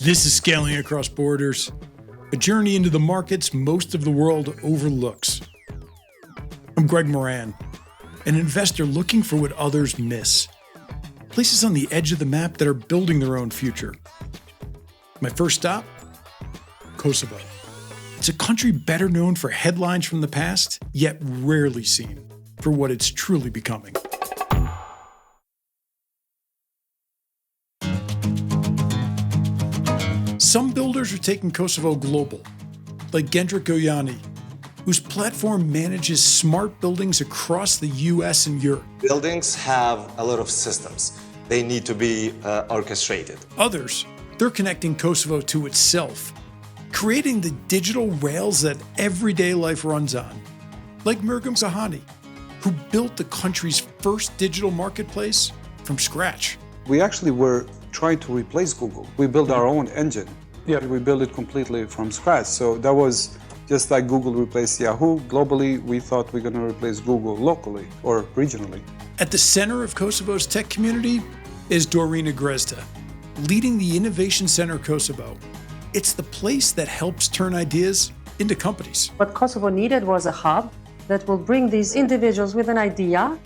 This is Scaling Across Borders, a journey into the markets most of the world overlooks. I'm Greg Moran, an investor looking for what others miss. Places on the edge of the map that are building their own future. My first stop? Kosovo. It's a country better known for headlines from the past, yet rarely seen for what it's truly becoming. Some builders are taking Kosovo global, like Introcution, whose platform manages smart buildings across the US and Europe. Buildings have a lot of systems. They need to be orchestrated. Others, they're connecting Kosovo to itself, creating the digital rails that everyday life runs on, like Mirgam Sahani, who built the country's first digital marketplace from scratch. We actually were trying to replace Google. We built our own engine. Yeah. We built it completely from scratch. So that was just like Google replaced Yahoo. Globally, we thought we're going to replace Google locally or regionally. At the center of Kosovo's tech community is Dorina Grezda, leading the Innovation Center Kosovo. It's the place that helps turn ideas into companies. What Kosovo needed was a hub that will bring these individuals with an idea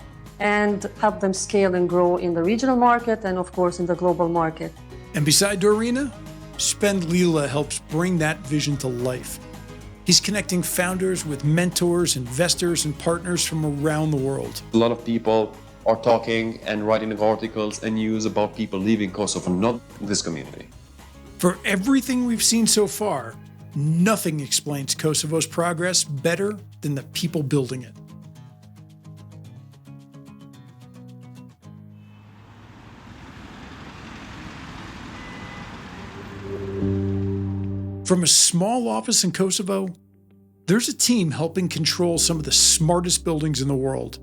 and help them scale and grow in the regional market and, of course, in the global market. And beside Dorina, Spend Lila helps bring that vision to life. He's connecting founders with mentors, investors, and partners from around the world. A lot of people are talking and writing articles and news about people leaving Kosovo, not this community. For everything we've seen so far, nothing explains Kosovo's progress better than the people building it. From a small office in Kosovo, there's a team helping control some of the smartest buildings in the world.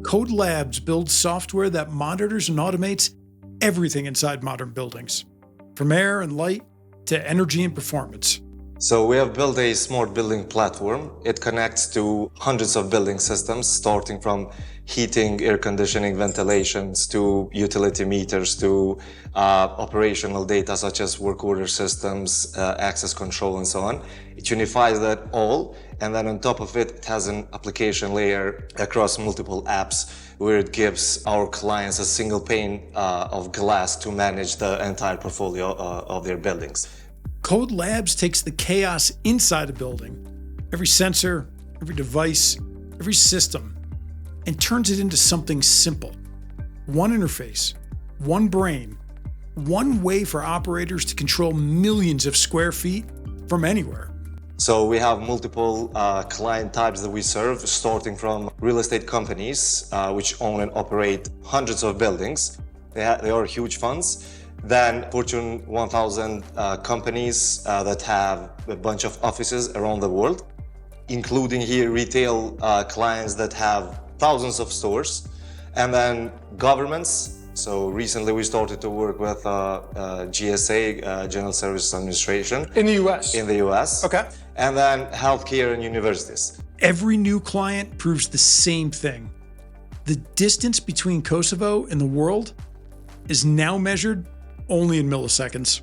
KODE Labs builds software that monitors and automates everything inside modern buildings, from air and light to energy and performance. So we have built a smart building platform. It connects to hundreds of building systems, starting from heating, air conditioning, ventilations, to utility meters, to operational data such as work order systems, access control, and so on. It unifies that all, and then on top of it, it has an application layer across multiple apps where it gives our clients a single pane of glass to manage the entire portfolio of their buildings. KODE Labs takes the chaos inside a building, every sensor, every device, every system, and turns it into something simple. One interface, one brain, one way for operators to control millions of square feet from anywhere. So we have multiple client types that we serve, starting from real estate companies, which own and operate hundreds of buildings. They are huge funds. Then Fortune 1000 companies that have a bunch of offices around the world, including here retail clients that have thousands of stores, and then governments. So recently we started to work with GSA, General Services Administration. In the US? In the US. Okay. And then healthcare and universities. Every new client proves the same thing. The distance between Kosovo and the world is now measured only in milliseconds.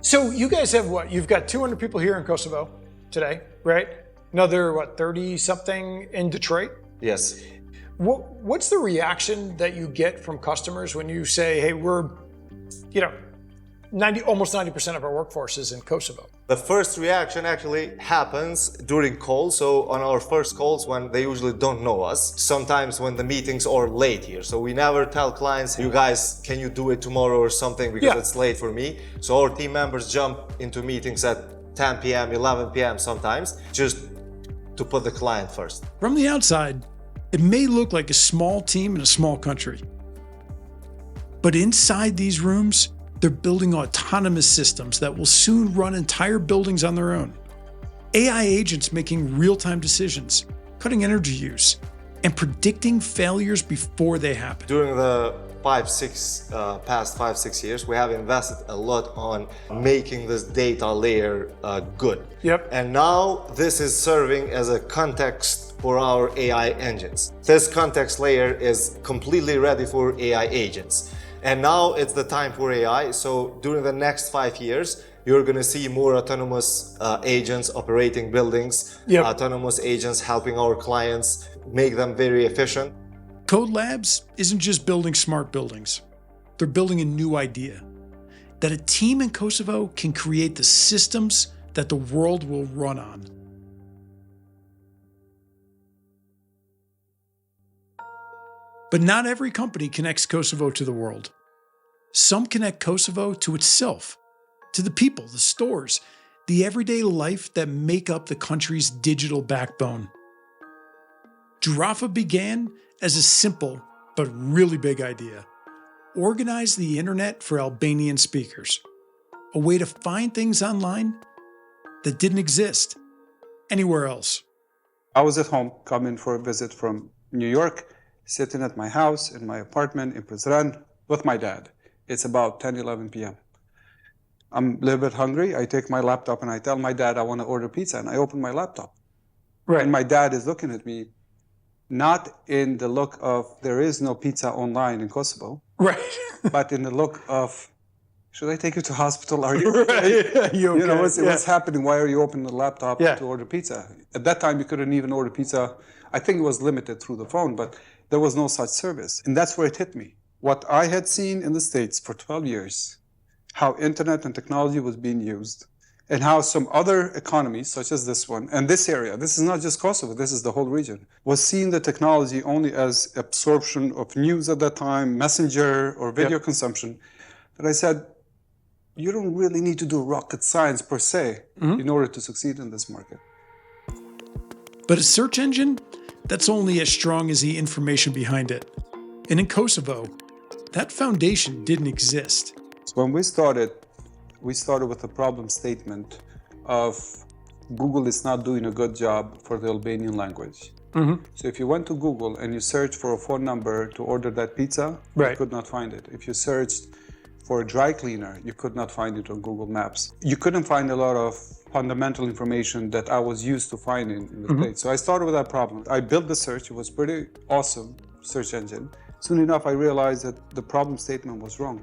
So you guys have what? You've got 200 people here in Kosovo today, right? Another, 30-something in Detroit? Yes. What's the reaction that you get from customers when you say, hey, we're, almost 90% of our workforce is in Kosovo? The first reaction actually happens during calls. So on our first calls, when they usually don't know us, sometimes when the meetings are late here. So we never tell clients, you guys, can you do it tomorrow or something because it's late for me. So our team members jump into meetings at 10 p.m., 11 p.m. sometimes, just to put the client first. From the outside, it may look like a small team in a small country. But inside these rooms, they're building autonomous systems that will soon run entire buildings on their own. AI agents making real-time decisions, cutting energy use, and predicting failures before they happen. During the past 5-6 years, we have invested a lot on making this data layer good. Yep. And now this is serving as a context for our AI engines. This context layer is completely ready for AI agents. And now it's the time for AI. So during the next 5 years, you're going to see more autonomous agents operating buildings, autonomous agents helping our clients make them very efficient. KODE Labs isn't just building smart buildings. They're building a new idea that a team in Kosovo can create the systems that the world will run on. But not every company connects Kosovo to the world. Some connect Kosovo to itself, to the people, the stores, the everyday life that make up the country's digital backbone. Gjirafa began as a simple but really big idea. Organize the internet for Albanian speakers, a way to find things online that didn't exist anywhere else. I was at home, coming for a visit from New York, sitting at my house in my apartment in Prizren with my dad. It's about 10, 11 p.m. I'm a little bit hungry. I take my laptop and I tell my dad I want to order pizza, and I open my laptop. Right. And my dad is looking at me, not in the look of there is no pizza online in Kosovo, Right. but in the look of, should I take you to hospital? Are you Right. You okay? You know, what's happening? Why are you opening the laptop Yeah. to order pizza? At that time, you couldn't even order pizza. I think it was limited through the phone, but there was no such service. And that's where it hit me. What I had seen in the States for 12 years, how internet and technology was being used, and how some other economies, such as this one, and this area, this is not just Kosovo, this is the whole region, was seeing the technology only as absorption of news at that time, messenger or video consumption, that I said, you don't really need to do rocket science per se in order to succeed in this market. But a search engine, that's only as strong as the information behind it. And in Kosovo, that foundation didn't exist. So when we started with a problem statement of Google is not doing a good job for the Albanian language. So if you went to Google and you searched for a phone number to order that pizza, you could not find it. If you searched for a dry cleaner, you could not find it on Google Maps. You couldn't find a lot of fundamental information that I was used to finding in the States. So I started with that problem. I built the search. It was pretty awesome search engine. Soon enough, I realized that the problem statement was wrong.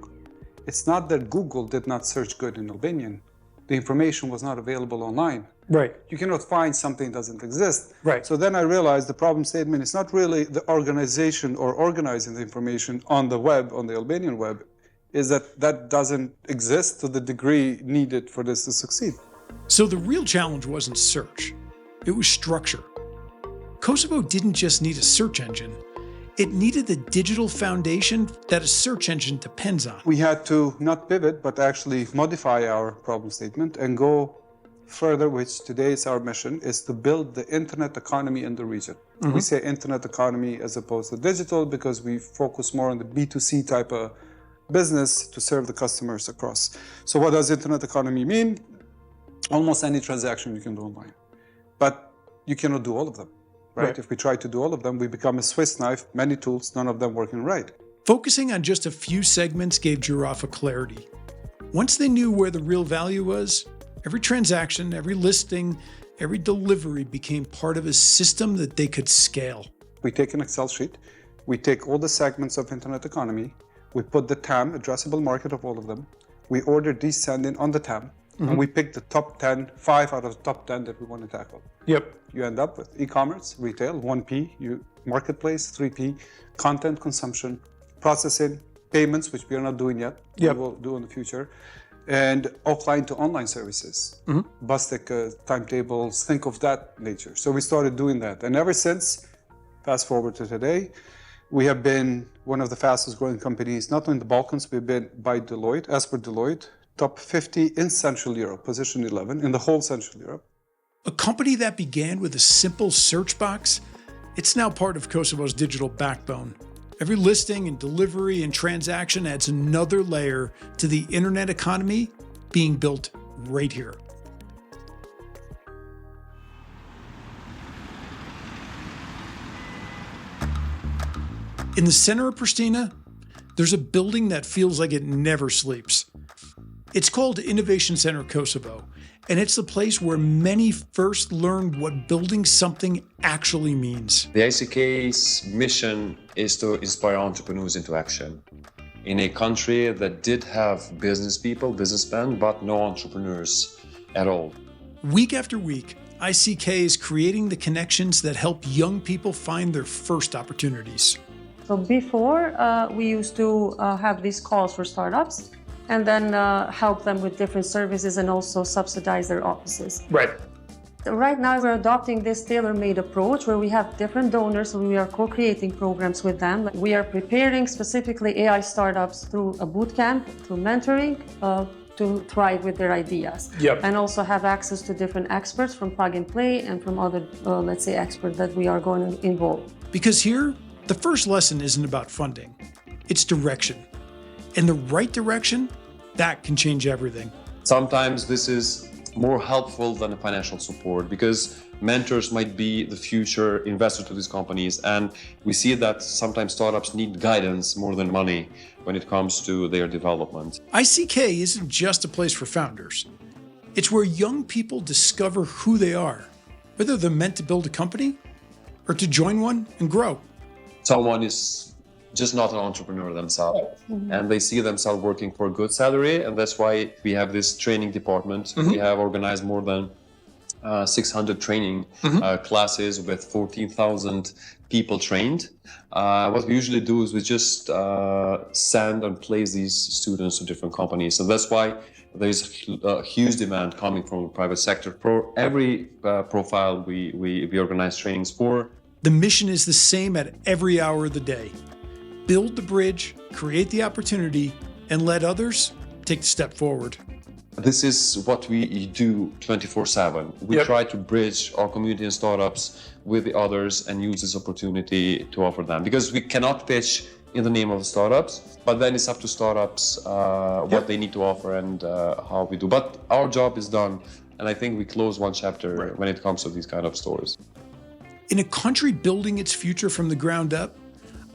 It's not that Google did not search good in Albanian. The information was not available online. Right. You cannot find something that doesn't exist. Right. So then I realized the problem statement is not really the organization or organizing the information on the web, on the Albanian web, is that doesn't exist to the degree needed for this to succeed. So the real challenge wasn't search, it was structure. Kosovo didn't just need a search engine, it needed the digital foundation that a search engine depends on. We had to not pivot, but actually modify our problem statement and go further, which today is our mission, is to build the internet economy in the region. We say internet economy as opposed to digital because we focus more on the B2C type of business to serve the customers across. So what does internet economy mean? Almost any transaction you can do online, but you cannot do all of them, right? If we try to do all of them, we become a Swiss knife, many tools, none of them working right. Focusing on just a few segments gave Gjirafa clarity. Once they knew where the real value was, every transaction, every listing, every delivery became part of a system that they could scale. We take an Excel sheet, we take all the segments of internet economy, we put the TAM, addressable market of all of them, we order descending on the TAM, and we pick the top 10, 5 out of the top 10 that we want to tackle. You end up with e-commerce, retail, 1P, marketplace, 3P, content consumption, processing, payments, which we are not doing yet, we will do in the future, and offline to online services, Bustic timetables, think of that nature. So we started doing that. And ever since, fast forward to today, we have been one of the fastest growing companies, not only in the Balkans, we've been by Deloitte, as per Deloitte, top 50 in Central Europe, position 11 in the whole Central Europe. A company that began with a simple search box, it's now part of Kosovo's digital backbone. Every listing and delivery and transaction adds another layer to the internet economy being built right here. In the center of Prishtina, there's a building that feels like it never sleeps. It's called Innovation Center Kosovo, and it's the place where many first learned what building something actually means. The ACK's mission is to inspire entrepreneurs into action in a country that did have business people, businessmen, but no entrepreneurs at all. Week after week, ICK is creating the connections that help young people find their first opportunities. So before, we used to have these calls for startups and then help them with different services and also subsidize their offices. Right. Right now, we're adopting this tailor-made approach where we have different donors, so we are co-creating programs with them. We are preparing specifically AI startups through a bootcamp, through mentoring, to thrive with their ideas. Yep. And also have access to different experts from Plug and Play and from other, let's say, experts that we are going to involve. Because here, the first lesson isn't about funding, it's direction. And the right direction, that can change everything. Sometimes this is more helpful than a financial support because mentors might be the future investor to these companies. And we see that sometimes startups need guidance more than money when it comes to their development. ICK isn't just a place for founders. It's where young people discover who they are, whether they're meant to build a company or to join one and grow. Someone is just not an entrepreneur themselves, and they see themselves working for a good salary, and that's why we have this training department. We have organized more than 600 training classes with 14,000 people trained. What we usually do is we just send and place these students to different companies, and that's why there's a huge demand coming from the private sector. For every profile we organize trainings for. The mission is the same at every hour of the day. Build the bridge, create the opportunity, and let others take the step forward. This is what we do 24/7. We try to bridge our community and startups with the others and use this opportunity to offer them. Because we cannot pitch in the name of the startups, but then it's up to startups what they need to offer and how we do. But our job is done, and I think we close one chapter when it comes to these kind of stories. In a country building its future from the ground up,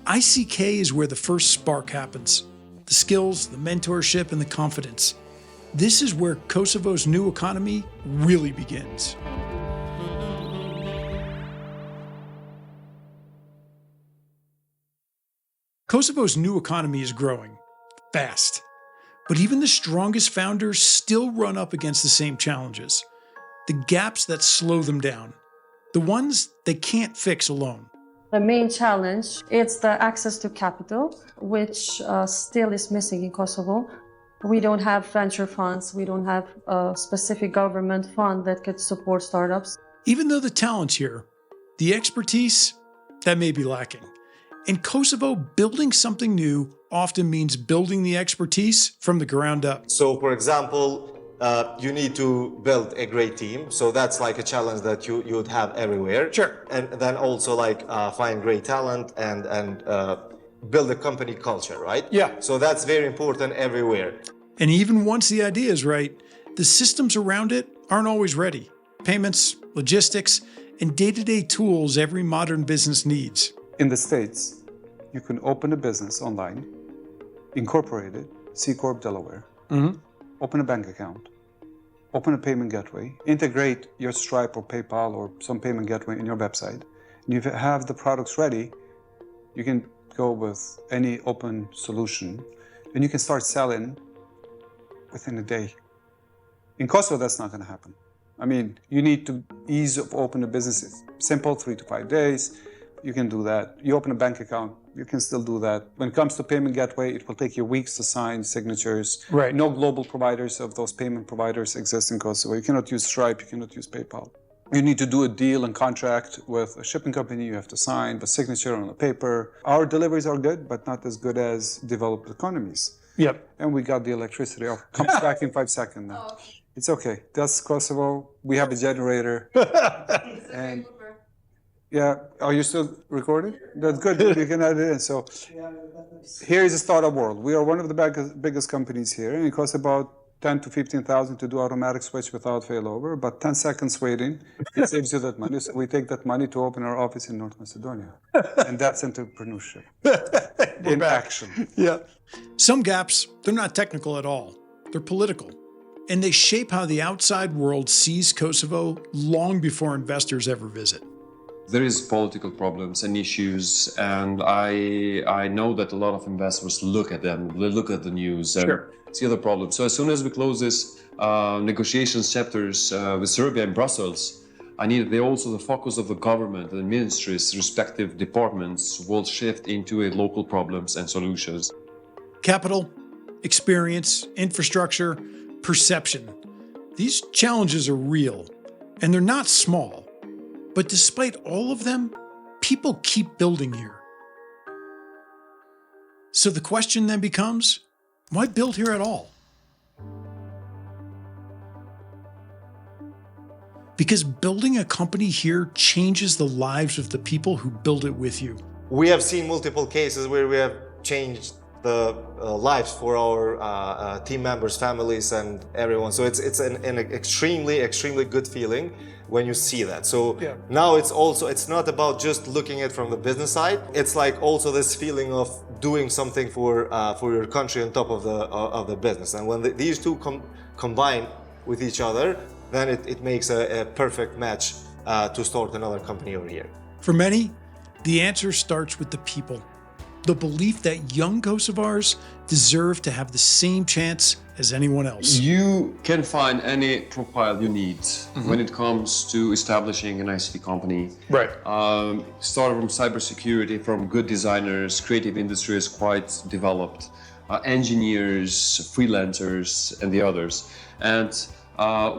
ICK is where the first spark happens. The skills, the mentorship, and the confidence. This is where Kosovo's new economy really begins. Kosovo's new economy is growing fast, but even the strongest founders still run up against the same challenges. The gaps that slow them down, the ones they can't fix alone. The main challenge is the access to capital, which still is missing in Kosovo. We don't have venture funds. We don't have a specific government fund that could support startups. Even though the talent's here, the expertise, that may be lacking. In Kosovo, building something new often means building the expertise from the ground up. So, for example, you need to build a great team. So that's like a challenge that you would have everywhere. Sure. And then also like find great talent and build a company culture, right? Yeah. So that's very important everywhere. And even once the idea is right, the systems around it aren't always ready. Payments, logistics, and day-to-day tools every modern business needs. In the States, you can open a business online, incorporate it, C Corp Delaware, open a bank account, open a payment gateway, integrate your Stripe or PayPal or some payment gateway in your website. And if you have the products ready, you can go with any open solution and you can start selling within a day. In Kosovo, that's not going to happen. I mean, you need to ease of open a business. It's simple, 3 to 5 days. You can do that. You open a bank account, you can still do that. When it comes to payment gateway, it will take you weeks to sign signatures. Right. No global providers of those payment providers exist in Kosovo. You cannot use Stripe, you cannot use PayPal. You need to do a deal and contract with a shipping company. You have to sign the signature on the paper. Our deliveries are good, but not as good as developed economies. Yep. And we got the electricity off. Comes back in 5 seconds now. It's okay. That's Kosovo. We have a generator. And yeah, are you still recording? That's good. You can add it in. So here is a startup world. We are one of the biggest companies here, and it costs about 10 to 15,000 to do automatic switch without failover, but 10 seconds waiting, it saves you that money. So we take that money to open our office in North Macedonia. And that's entrepreneurship in action. Yeah. Some gaps, they're not technical at all. They're political. And they shape how the outside world sees Kosovo long before investors ever visit. there is political problems and issues, and I know that a lot of investors look at them, they look at the news and see the problems. So as soon as we close this negotiations chapters with Serbia and Brussels, I need the focus of the government and ministries, respective departments, will shift into a local problems and solutions. Capital, experience, infrastructure, perception. These challenges are real, and they're not small. But despite all of them, people keep building here. So the question then becomes, why build here at all? Because building a company here changes the lives of the people who build it with you. We have seen multiple cases where we have changed the lives for our team members, families, and everyone. So it's an extremely good feeling when you see that. So now it's not about just looking at it from the business side. It's like also this feeling of doing something for your country on top of the business. And when these two combine with each other, then it makes a perfect match to start another company over here. For many, the answer starts with the people. The belief that young Kosovars deserve to have the same chance as anyone else. You can find any profile you need when it comes to establishing an ICT company. Right. Start from cybersecurity, from good designers, creative industry is quite developed, engineers, freelancers, and the others. And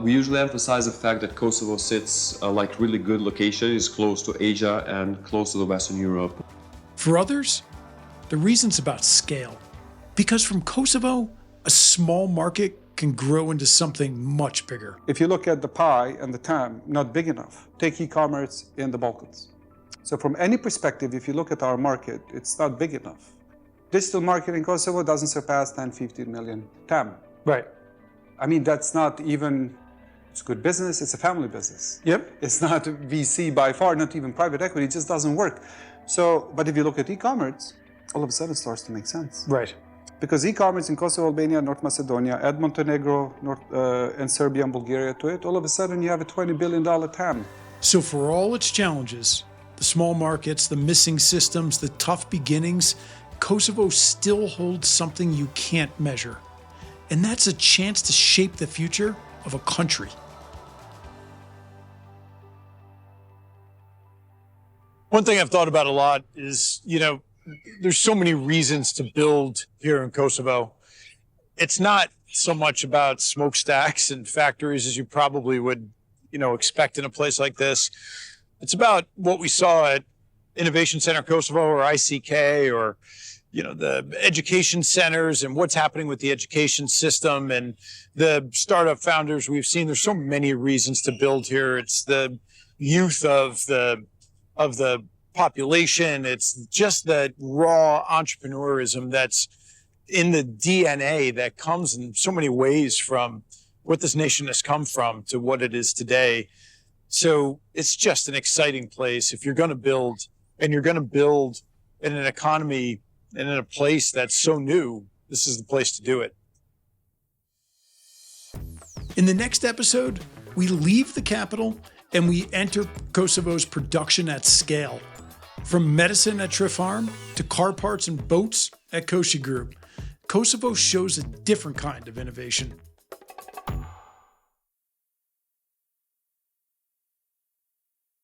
we usually emphasize the fact that Kosovo sits like really good location, is close to Asia and close to the Western Europe. For others, the reason's about scale. Because from Kosovo, a small market can grow into something much bigger. If you look at the pie and the TAM, not big enough. Take e-commerce in the Balkans. So from any perspective, if you look at our market, it's not big enough. Digital market in Kosovo doesn't surpass 10, 15 million TAM. Right. I mean, that's not even, it's good business, it's a family business. Yep. It's not VC by far, not even private equity, it just doesn't work. So, but if you look at e-commerce, all of a sudden it starts to make sense. Right. Because e-commerce in Kosovo, Albania, North Macedonia, add Montenegro, and Serbia and Bulgaria to it, all of a sudden you have a $20 billion TAM. So for all its challenges, the small markets, the missing systems, the tough beginnings, Kosovo still holds something you can't measure. And that's a chance to shape the future of a country. One thing I've thought about a lot is, there's so many reasons to build here in Kosovo. It's not so much about smokestacks and factories as you probably would, expect in a place like this. It's about what we saw at Innovation Center Kosovo or ICK or, the education centers and what's happening with the education system and the startup founders we've seen. There's so many reasons to build here. It's the youth of the population. It's just the raw entrepreneurism that's in the DNA that comes in so many ways from what this nation has come from to what it is today. So it's just an exciting place. If you're going to build, and you're going to build in an economy and in a place that's so new, this is the place to do it. In the next episode, we leave the capital and we enter Kosovo's production at scale. From medicine at Trifarm to car parts and boats at Koshi Group, Kosovo shows a different kind of innovation.